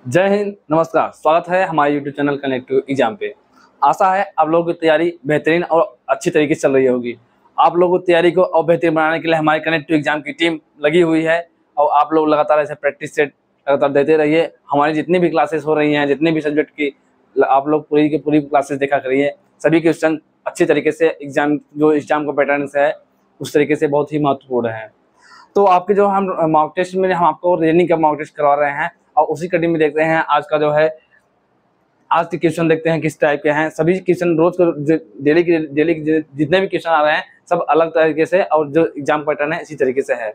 जय हिंद, नमस्कार। स्वागत है हमारे यूट्यूब चैनल कनेक्टिव एग्जाम पे। आशा है आप लोगों की तैयारी बेहतरीन और अच्छी तरीके से चल रही होगी। आप लोगों की तैयारी को और बेहतरीन बनाने के लिए हमारे कनेक्टिव एग्जाम की टीम लगी हुई है और आप लोग लगातार ऐसे प्रैक्टिस सेट लगातार देते रहिए। हमारी जितनी भी क्लासेस हो रही हैं, जितने भी सब्जेक्ट की आप लोग पूरी की पूरी क्लासेस देखा करिए। सभी क्वेश्चन अच्छी तरीके से एग्जाम का पैटर्न है उस तरीके से बहुत ही महत्वपूर्ण है। तो आपके जो हम मॉक टेस्ट में हम आपको रीजनिंग का मॉक टेस्ट करवा रहे हैं और उसी कड़ी में देखते हैं आज का जो है आज के क्वेश्चन देखते हैं किस टाइप के हैं। सभी क्वेश्चन रोज को डेली जितने भी क्वेश्चन आ रहे हैं सब अलग तरीके से और जो एग्जाम पैटर्न है इसी तरीके से है।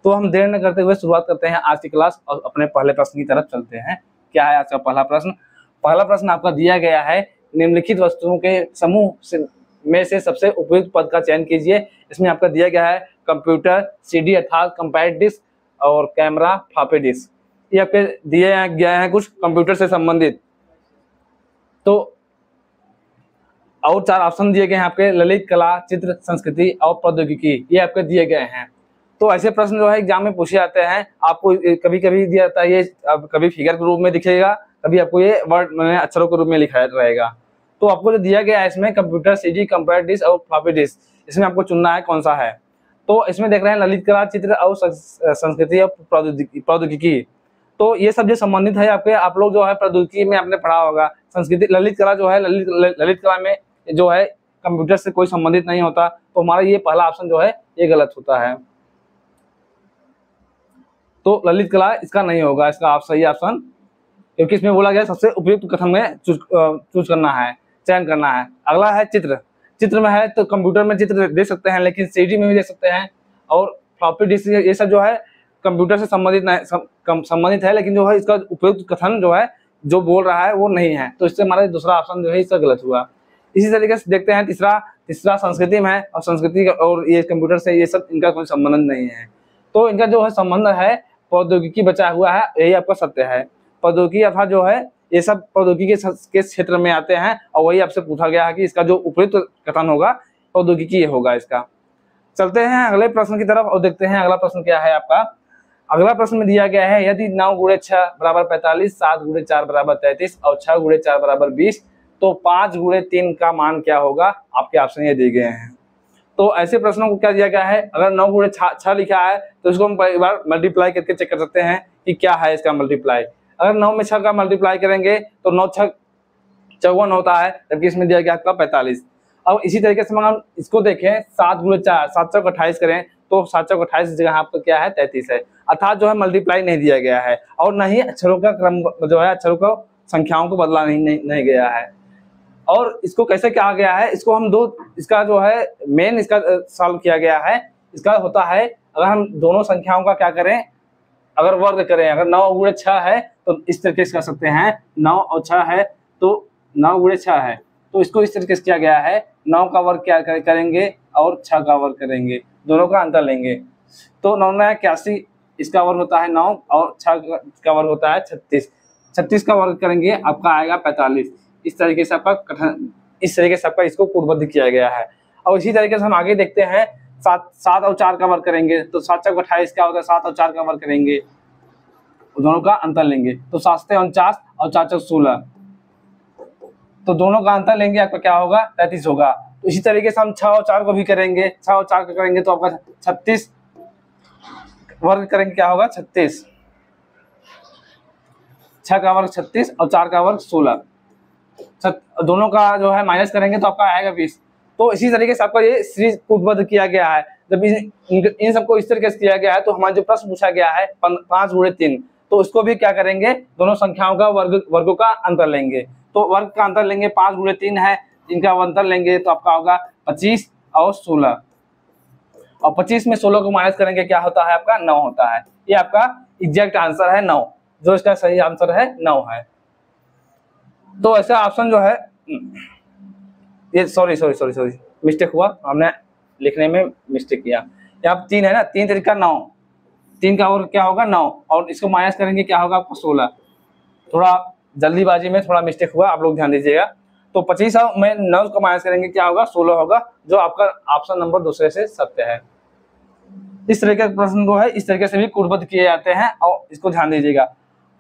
तो हम देर न करते हुए शुरुआत करते हैं आज की क्लास और अपने पहले प्रश्न की तरफ चलते हैं। क्या है आज का पहला प्रश्न? पहला प्रश्न आपका दिया गया है, निम्नलिखित वस्तुओं के समूह में से सबसे उपयुक्त पद का चयन कीजिए। इसमें आपका दिया गया है कंप्यूटर, सीडी अर्थात कंपैक्ट डिस्क और कैमरा, फ्लॉपी डिस्क। ये आपके दिए गया है कुछ कंप्यूटर से संबंधित। तो और 4 ऑप्शन दिए गए हैं आपके ललित कला, चित्र, संस्कृति और प्रौद्योगिकी, ये आपके दिए गए हैं। तो ऐसे प्रश्न जो है एग्जाम में पूछे जाते हैं। आपको कभी कभी दिया जाता है ये कभी फिगर के रूप में दिखेगा, कभी आपको ये वर्ड मैंने अक्षरों के रूप में लिखा रहेगा। तो आपको जो दिया गया है इसमें कंप्यूटर, सीडी, कंपैक्ट डिस्क और फ्लॉपी डिस्क, इसमें आपको चुनना है कौन सा है। तो इसमें देख रहे हैं ललित कला, चित्र और संस्कृति और प्रौद्योगिकी। तो ये सब जो संबंधित है आपके, आप लोग जो है प्रौद्योगिकी में आपने पढ़ा होगा। संस्कृति ललित कला जो है ललित कला में जो है कंप्यूटर से कोई संबंधित नहीं होता, तो हमारा ये पहला ऑप्शन जो है ये गलत होता है। तो ललित कला इसका नहीं होगा, इसका आप सही ऑप्शन, क्योंकि इसमें बोला गया सबसे उपयुक्त कथन में चूज करना है, चयन करना है। अगला है चित्र। चित्र में है तो कंप्यूटर में चित्र दे सकते हैं, लेकिन सीडी में भी दे सकते हैं और फ्लॉपी डिस्क ये सब जो है कंप्यूटर से संबंधित है, लेकिन जो है इसका उपयुक्त कथन जो है जो बोल रहा है वो नहीं है। तो इससे हमारा दूसरा ऑप्शन जो है इसका गलत हुआ। इसी तरीके से देखते हैं तीसरा संस्कृति में है और संस्कृति और ये कंप्यूटर से ये सब इनका कोई संबंध नहीं है। तो इनका जो है संबंध है प्रौद्योगिकी बचा हुआ है, यही आपका सत्य है। प्रौद्योगिकी अर्थात जो है ये सब प्रौद्योगिकी के क्षेत्र में आते हैं और वही आपसे पूछा गया है कि इसका जो उपयुक्त कथन होगा प्रौद्योगिकी होगा इसका। चलते हैं अगले प्रश्न की तरफ और देखते हैं अगला प्रश्न क्या है आपका। अगला प्रश्न में दिया गया है, यदि 9 × 6 = 45, 7 × 4 = 33 और 6 × 4 = 20, तो 5 × 3 का मान क्या होगा? आपके ऑप्शन ये दिए गए हैं। तो ऐसे प्रश्नों को क्या दिया गया है, अगर 9 × 6 लिखा है तो इसको हम एक बार मल्टीप्लाई करके चेक कर सकते हैं कि क्या है इसका मल्टीप्लाई। अगर 9 में 6 का मल्टीप्लाई करेंगे तो 9 × 6 = 54 होता है, जबकि इसमें दिया गया आपका 45। अब इसी तरीके से हम इसको देखें 7 × 4, 7 × 28 करें तो 7 × 28 की जगह आपको क्या है 33 है। अर्थात जो है मल्टीप्लाई नहीं दिया गया है और न ही अक्षरों का क्रम जो है अक्षरों को संख्याओं को बदला नहीं गया है। और इसको कैसे कहा गया है, इसको हम इसका जो है मेन इसका सॉल्व किया गया है। इसका होता है अगर हम दोनों संख्याओं का क्या करें, अगर वर्ग करें, अगर 9 × 6 है तो इस तरीके से कर सकते हैं। 9 और 6 है तो 9 × 6 है तो इसको इस तरीके से किया गया है। 9 का वर्ग क्या करेंगे और 6 का वर्ग करेंगे, दोनों का अंतर लेंगे। तो 9 × 81 इसका वर्ग होता है 9 और 6 का वर्ग होता है 36। 36 का वर्ग करेंगे आपका आएगा 45। इस तरीके से आपका इसको कूटबद्ध किया गया है। और इसी तरीके से हम आगे देखते हैं 7 और 4 का वर्ग करेंगे तो 7 × 4 = 28 क्या होता है, 7 और 4 का वर्ग करेंगे, दोनों का अंतर लेंगे तो 7 से 49 और 4 × 16, तो दोनों का अंतर लेंगे आपका क्या होगा 33 होगा। तो इसी तरीके से हम 6 और 4 को भी करेंगे, 6 और 4 का करेंगे तो आपका 36 वर्ग करेंगे क्या होगा 36, 6 का वर्ग 36 और 4 का वर्ग 16, दोनों का जो है माइनस करेंगे तो आपका आएगा 20। तो इसी तरीके से आपका ये सीरीज कूटबद्ध किया गया है। जब इन सबको इस तरीके से किया गया है तो हमारा जो प्रश्न पूछा गया है 5 × 3, तो इसको भी क्या करेंगे, दोनों संख्याओं का वर्गों का अंतर लेंगे। तो वर्ग का अंतर लेंगे 5 × 3 है, इनका अंतर लेंगे तो आपका होगा 25 और 16, और 25 में 16 को माइनस करेंगे क्या होता है आपका 9 होता है। ये आपका एग्जैक्ट आंसर है 9, जो इसका सही आंसर है 9 है। तो ऐसा ऑप्शन जो है ये सॉरी मिस्टेक हुआ, हमने लिखने में मिस्टेक किया। यहाँ 3 है ना, 3 तरीका 9, 3 का वर्ग क्या होगा 9 और इसको माइनस करेंगे क्या होगा आपको 16। थोड़ा जल्दीबाजी में थोड़ा मिस्टेक हुआ, आप लोग ध्यान दीजिएगा। तो 25 में 9 को माइनस करेंगे क्या होगा 16 होगा, जो आपका ऑप्शन नंबर दूसरे से सत्य है। इस तरीके के प्रश्न को है इस तरीके से भी कूटबद्ध किए जाते हैं और इसको ध्यान दीजिएगा।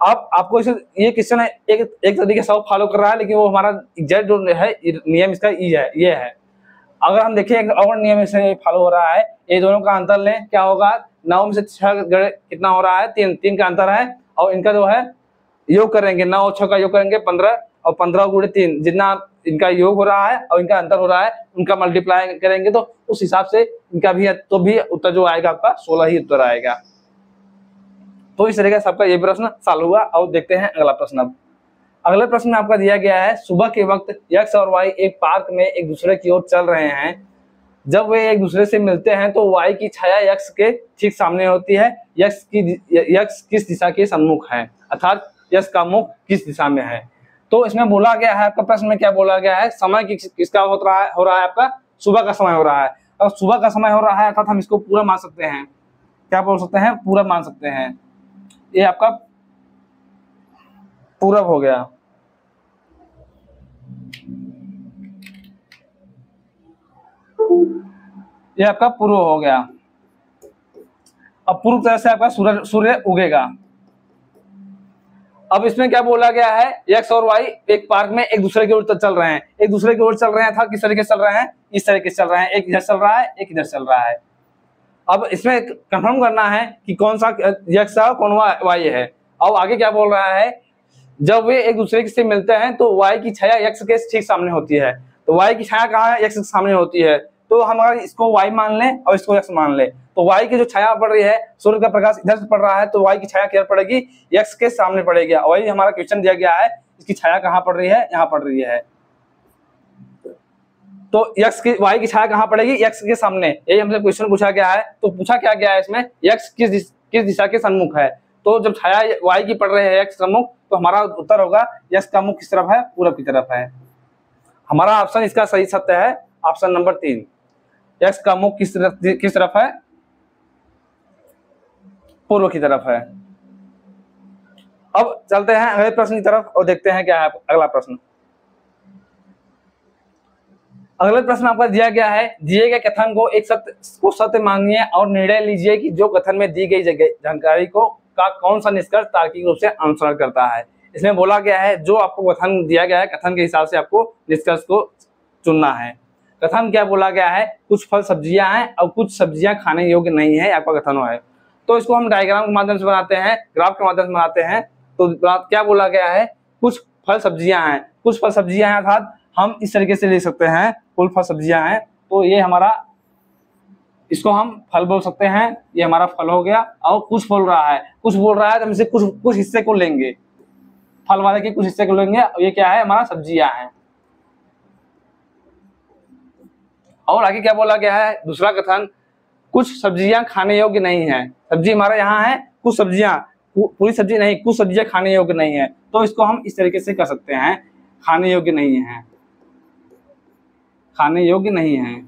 आप आपको इसे ये क्वेश्चन है एक तरीके से फॉलो कर रहा है, लेकिन वो हमारा एग्जैक्ट जो है नियम इसका ये है। अगर हम देखें एक और नियम से फॉलो हो रहा है, ये दोनों का अंतर लें, क्या होगा, 9 में से 6 कितना हो रहा है, 3 का अंतर है, और इनका जो है योग करेंगे, 9 और 6 का योग करेंगे 15, और 15 गुणे 3 जितना इनका योग हो रहा है और इनका अंतर हो रहा है, उनका मल्टीप्लाई करेंगे तो उस हिसाब से इनका भी उत्तर जो आएगा आपका 16 ही उत्तर आएगा। तो इस तरीके से आपका ये प्रश्न सॉल्व हुआ। और देखते हैं अगला प्रश्न। अब अगले प्रश्न में आपका दिया गया है, सुबह के वक्त यक्ष और वाई एक पार्क में एक दूसरे की ओर चल रहे हैं। जब वे एक दूसरे से मिलते हैं तो वाई की छाया यक्ष के ठीक सामने होती है। यक्ष किस दिशा के सम्मुख है, अर्थात यक्ष का मुख किस दिशा में है। तो इसमें बोला गया है, आपका प्रश्न में क्या बोला गया है, समय किसका हो रहा है आपका सुबह का समय हो रहा है। और सुबह का समय हो रहा है अर्थात हम इसको पूरा मान सकते हैं, क्या बोल सकते हैं, पूरब मान सकते हैं। ये आपका पूरब हो गया। ये आपका पूर्व हो गया। अब पूर्व तरह से आपका सूर्य उगेगा। अब इसमें क्या बोला गया है, एक्स और वाई एक पार्क में एक दूसरे की ओर चल रहे हैं। एक दूसरे की ओर चल रहे हैं था, किस तरीके से चल रहे हैं, इस तरीके से चल रहे हैं, एक इधर चल रहा है, एक इधर चल रहा है। अब इसमें कंफर्म करना है कि कौन सा एक्स है कौन वाई है। और आगे क्या बोल रहा है, जब वे एक दूसरे से मिलते हैं तो वाई की छाया एक्स के ठीक सामने होती है। तो वाई की छाया कहाँ है, एक्स के सामने होती है। तो हम अगर इसको वाई मान लें और इसको एक्स मान लें, तो वाई की जो छाया पड़ रही है, सूर्य का प्रकाश इधर से पड़ रहा है, तो वाई की छाया किधर पड़ेगी, एक्स के सामने पड़ेगी। वही हमारा क्वेश्चन दिया गया है, इसकी छाया कहाँ पड़ रही है, यहाँ पड़ रही है। तो एक्स की वाई की छाया कहाँ पड़ेगी, एक्स के सामने। यही हमसे क्वेश्चन पूछा गया है। तो पूछा क्या गया है इसमें, एक्स किस दिशा के सन्मुख है। तो जब छाया वाई की पड़ रही है एक्स सम्मुख, तो हमारा उत्तर होगा एक्स का मुख किस तरफ है, पूरब की तरफ है। हमारा ऑप्शन इसका सही सत्य है, ऑप्शन नंबर 3। एक्स का मुख किस तरफ है, पूर्व की तरफ है। अब चलते हैं अगले प्रश्न की तरफ और देखते हैं क्या है अगला प्रश्न। अगला प्रश्न आपका दिया गया है, दिए गए कथन को एक सत्य मानिए और निर्णय लीजिए कि जो कथन में दी गई जानकारी को का कौन सा निष्कर्ष तार्किक रूप से अनुसरण करता है। इसमें बोला गया है, जो आपको कथन दिया गया है, कथन के हिसाब से आपको निष्कर्ष को चुनना है। कथन क्या बोला गया है, कुछ फल सब्जियां हैं और कुछ सब्जियां खाने योग्य नहीं है, आपका कथन है। तो इसको हम डायग्राम के माध्यम से बनाते हैं, ग्राफ के माध्यम से बनाते हैं। तो क्या बोला गया है, कुछ फल सब्जियां हैं, कुछ फल सब्जियां हैं अर्थात हम इस तरीके से ले सकते हैं, कुल फल सब्जियां हैं। तो ये हमारा, इसको हम फल बोल सकते हैं, ये हमारा फल हो गया। और कुछ बोल रहा है, कुछ बोल रहा है तो हम इसे कुछ हिस्से को लेंगे, फल वाले के कुछ हिस्से को लेंगे। ये क्या है, हमारा सब्जियां हैं। और आगे क्या बोला गया है, दूसरा कथन, कुछ सब्जियां खाने योग्य नहीं है। सब्जी हमारा यहाँ है, कुछ सब्जियां, पूरी सब्जी नहीं, कुछ सब्जियां खाने योग्य नहीं है। तो इसको हम इस तरीके से कर सकते हैं, खाने योग्य नहीं है, खाने योग्य नहीं है।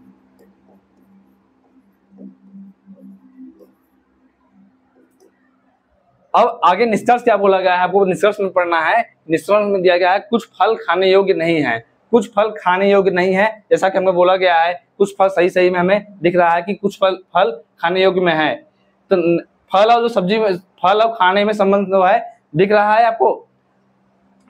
अब आगे निष्कर्ष क्या बोला गया है, आपको निष्कर्ष में पढ़ना है। निष्कर्ष में दिया गया है, कुछ फल खाने योग्य नहीं है, कुछ फल खाने योग्य नहीं है। जैसा कि हमें बोला गया है, कुछ फल सही में हमें दिख रहा है कि कुछ फल खाने योग्य में है। तो फल और जो सब्जी में, फल और खाने में संबंध जो है दिख रहा है आपको।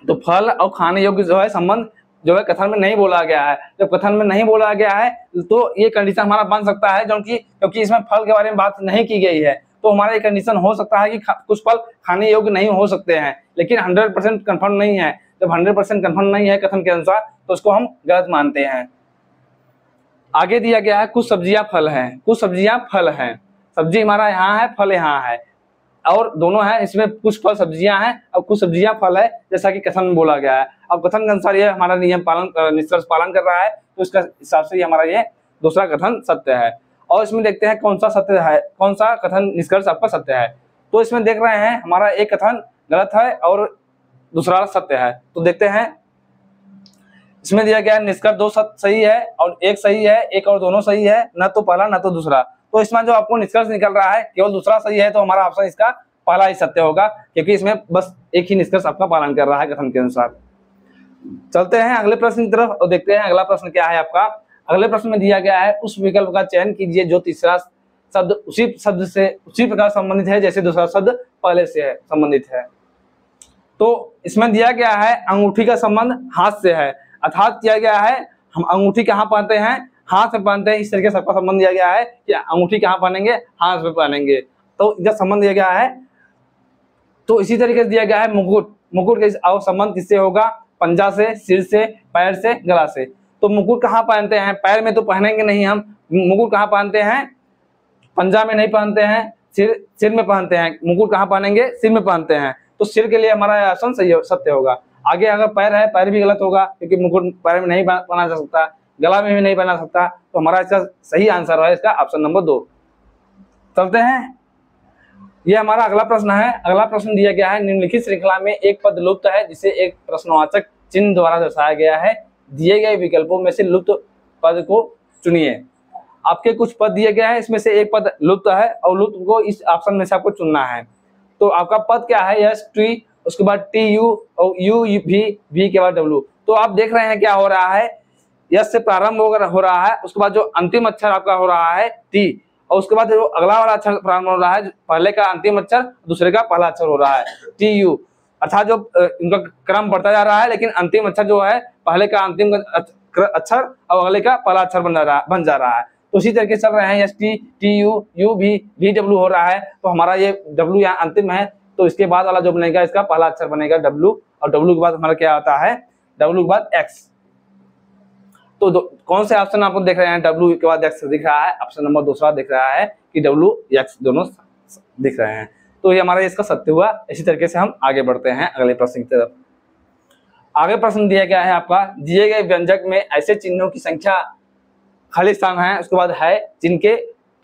तो फल और खाने योग्य जो है संबंध जो है कथन में नहीं बोला गया है। जब कथन में नहीं बोला गया है तो ये कंडीशन हमारा बन सकता है, क्योंकि इसमें फल के बारे में बात नहीं की गई है। तो हमारा ये कंडीशन हो सकता है कि कुछ फल खाने योग्य नहीं हो सकते हैं, लेकिन 100% कन्फर्म नहीं है। जब 100% कन्फर्म नहीं है कथन के अनुसार, तो उसको हम गलत मानते हैं। आगे दिया गया है, कुछ सब्जियां फल हैं, कुछ सब्जियां फल हैं। सब्जी हमारा यहाँ है, फल यहाँ है, और दोनों है। इसमें कुछ फल सब्जियां हैं और कुछ सब्जियां फल है, जैसा कि कथन में बोला गया है। अब कथन के अनुसार ये हमारा नियम पालन, निष्कर्ष पालन कर रहा है, तो इसका हिसाब से हमारा ये दूसरा कथन सत्य है। और इसमें देखते हैं कौन सा सत्य है, कौन सा कथन निष्कर्ष आपका सत्य है। तो इसमें देख रहे हैं हमारा एक कथन गलत है और दूसरा सत्य है। तो देखते हैं, इसमें दिया गया निष्कर्ष 2 सही है और 1 सही है, 1 और दोनों सही है, न तो पहला न तो दूसरा। तो इसमें जो आपको निष्कर्ष निकल रहा है केवल दूसरा सही है, तो हमारा ऑप्शन इसका पहला ही सत्य होगा, क्योंकि इसमें बस एक ही निष्कर्ष आपका पालन कर रहा है कथन के अनुसार। चलते हैं अगले प्रश्न की तरफ और देखते हैं अगला प्रश्न क्या है आपका। अगले प्रश्न में दिया गया है, उस विकल्प का चयन कीजिए जो तीसरा शब्द उसी शब्द से उसी प्रकार संबंधित है जैसे दूसरा शब्द पहले से है संबंधित है। तो इसमें दिया गया है अंगूठी का संबंध हाथ से है, अर्थात किया गया है हम अंगूठी कहाँ पहनते हैं, हाथ में पहनते हैं। इस तरीके से सबका संबंध दिया गया है कि अंगूठी कहाँ पहनेंगे, हाथ में पहनेंगे, तो जब संबंध दिया गया है। तो इसी तरीके से दिया गया है मुकुट, मुकुट का संबंध किससे होगा, पंजा से, सिर से, पैर से, गला से। तो मुकुट कहाँ पहनते हैं, पैर में तो पहनेंगे नहीं हम, मुकुट कहाँ पहनते हैं, पंजा में नहीं पहनते हैं, सिर में पहनते हैं। मुकुट कहाँ पहनेंगे, सिर में पहनते हैं, तो सिर के लिए हमारा ऑप्शन सही सत्य होगा। आगे अगर पैर है, पैर भी गलत होगा क्योंकि मुकुट पैर में नहीं पहना जा सकता, गला में भी नहीं पहना सकता, तो हमारा इसका सही आंसर है इसका ऑप्शन नंबर 2। चलते हैं, ये हमारा अगला प्रश्न है। अगला प्रश्न दिया गया है निम्नलिखित श्रृंखला में एक पद लुप्त है जिसे एक प्रश्नवाचक चिन्ह द्वारा दर्शाया गया है, दिए गए विकल्पों में से लुप्त पद को चुनिए। आपके कुछ पद दिए गए हैं, इसमें से एक पद लुप्त है और लुप्त को इस ऑप्शन में से आपको चुनना है। तो आपका पद क्या है, यस टी, उसके बाद टी यू और यू भी के बाद डब्ल्यू। तो आप देख रहे हैं क्या हो रहा है, यस से प्रारंभ हो रहा है, उसके बाद जो अंतिम अक्षर आपका हो रहा है टी, और उसके बाद जो अगला वाला अक्षर प्रारंभ हो रहा है, पहले का अंतिम अक्षर दूसरे का पहला अक्षर हो रहा है टी यू, अर्थात जो इनका क्रम बढ़ता जा रहा है, लेकिन अंतिम अक्षर जो है पहले का अंतिम अक्षर और अगले का पहला अक्षर बन जा रहा है। तो उसी तरीके चल रहे हैं, एस टी, टी यू भी डब्ल्यू हो रहा है। तो हमारा ये डब्ल्यू यहाँ अंतिम है, तो इसके बाद वाला जो बनेगा इसका पहला अक्षर बनेगा डब्ल्यू, और डब्ल्यू के बाद हमारा क्या आता है, डब्ल्यू के बाद एक्स। तो कौन से ऑप्शन आपको देख रहे हैं, डब्ल्यू के बाद एक्स दिख रहा है, ऑप्शन नंबर दूसरा दिख रहा है कि डब्ल्यू एक्स दोनों दिख रहे हैं। तो ये हमारा इसका सत्य हुआ। इसी तरीके से हम आगे बढ़ते हैं अगले प्रश्न की तरफ। आगे प्रश्न दिया गया है आपका, दिए गए व्यंजक में ऐसे चिन्हों की संख्या खाली स्थान है, उसके बाद है जिनके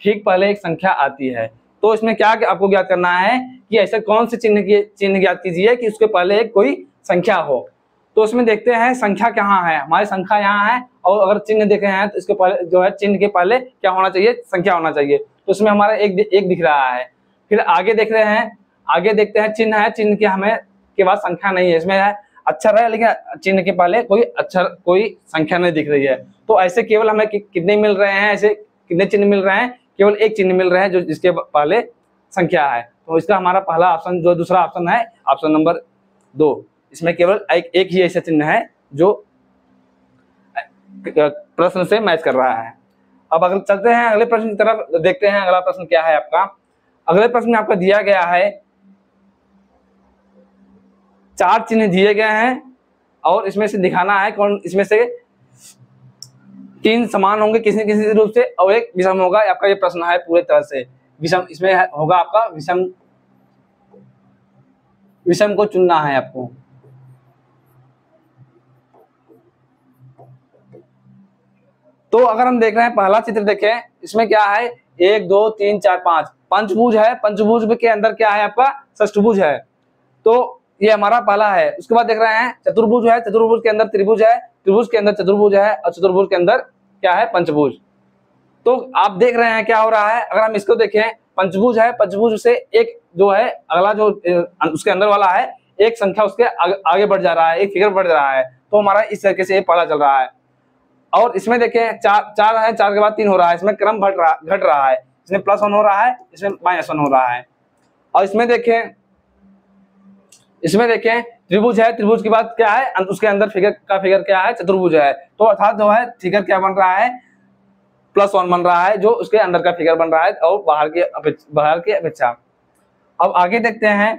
ठीक पहले एक संख्या आती है। तो इसमें क्या आपको ज्ञात करना है कि ऐसे कौन से चिन्ह ज्ञात कीजिए कि उसके पहले एक कोई संख्या हो। तो इसमें देखते हैं संख्या कहाँ है, हमारी संख्या यहाँ है, और अगर चिन्ह देखे हैं तो इसके पहले जो है चिन्ह के पहले क्या होना चाहिए, संख्या होना चाहिए। तो इसमें हमारा एक दिख रहा है। फिर आगे देख रहे हैं, आगे देखते हैं चिन्ह है, चिन्ह के हमें के बाद संख्या नहीं है, इसमें है अक्षर है लेकिन चिन्ह के पहले कोई अक्षर कोई संख्या नहीं दिख रही है। तो ऐसे केवल हमें कितने मिल रहे हैं, ऐसे कितने चिन्ह मिल रहे हैं, केवल एक चिन्ह मिल रहे हैं जो जिसके पहले संख्या है। तो इसका हमारा पहला ऑप्शन जो दूसरा ऑप्शन है ऑप्शन नंबर 2, इसमें केवल एक ही ऐसा चिन्ह है जो प्रश्न से मैच कर रहा है। अब अगर चलते हैं अगले प्रश्न की तरफ, देखते हैं अगला प्रश्न क्या है आपका। अगले प्रश्न में आपका दिया गया है 4 चिन्ह दिए गए हैं और इसमें से दिखाना है कौन इसमें से 3 समान होंगे किसी किसी रूप से और एक विषम होगा। आपका ये प्रश्न है पूरे तरह से विषम, इसमें होगा आपका विषम को चुनना है आपको। तो अगर हम देख रहे हैं पहला चित्र देखें, इसमें क्या है 1 2 3 4 5 पंचभुज है, पंचभुज के अंदर क्या है आपका षष्ठभुज है, तो ये हमारा पहला है। उसके बाद देख रहे हैं चतुर्भुज है, चतुर्भुज के अंदर त्रिभुज है, त्रिभुज के अंदर चतुर्भुज है और चतुर्भुज के अंदर क्या है पंचभुज। तो आप देख रहे हैं क्या हो रहा है, अगर हम इसको देखें पंचभुज है, पंचभुज से एक जो है अगला जो उसके अंदर वाला है एक संख्या उसके आगे बढ़ जा रहा है, एक फिगर बढ़ रहा है, तो हमारा इस तरीके से पहला चल रहा है। और इसमें देखें 4 है, 4 के बाद 3 हो रहा है, इसमें क्रम घट रहा है, इसमें +1 हो रहा है, इसमें -1 हो रहा है। और इसमें देखें त्रिभुज है, त्रिभुज के बाद क्या है उसके अंदर फिगर क्या है चतुर्भुज है, तो अर्थात जो है फिगर क्या बन रहा है +1 बन रहा है जो उसके अंदर का फिगर बन रहा है और बाहर की अपेक्षा। अब आगे देखते हैं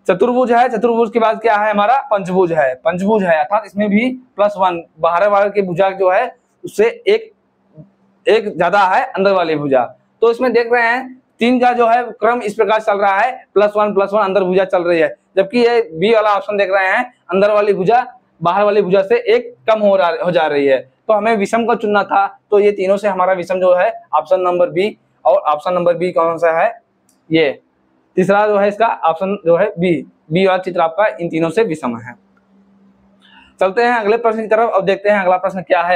चतुर्भुज है, चतुर्भुज के बाद क्या है हमारा पंचभुज है, अर्थात इसमें भी +1 बाहर वाले की भुजा जो है उससे एक ज्यादा है अंदर वाली भुजा। तो इसमें देख रहे हैं 3 का जो है क्रम इस प्रकार चल रहा है +1 अंदर भुजा चल रही है, जबकि ये बी वाला ऑप्शन देख रहे हैं अंदर वाली भुजा बाहर वाली भुजा से एक कम हो जा रही है। तो हमें विषम को चुनना था, तो ये तीनों से हमारा विषम जो है ऑप्शन नंबर बी, और ऑप्शन नंबर बी कौन सा है, ये तीसरा जो है इसका ऑप्शन जो है बी वाला चित्र आपका इन तीनों से विषम है। चलते हैं अगले प्रश्न की तरफ, अब देखते हैं अगला प्रश्न क्या है।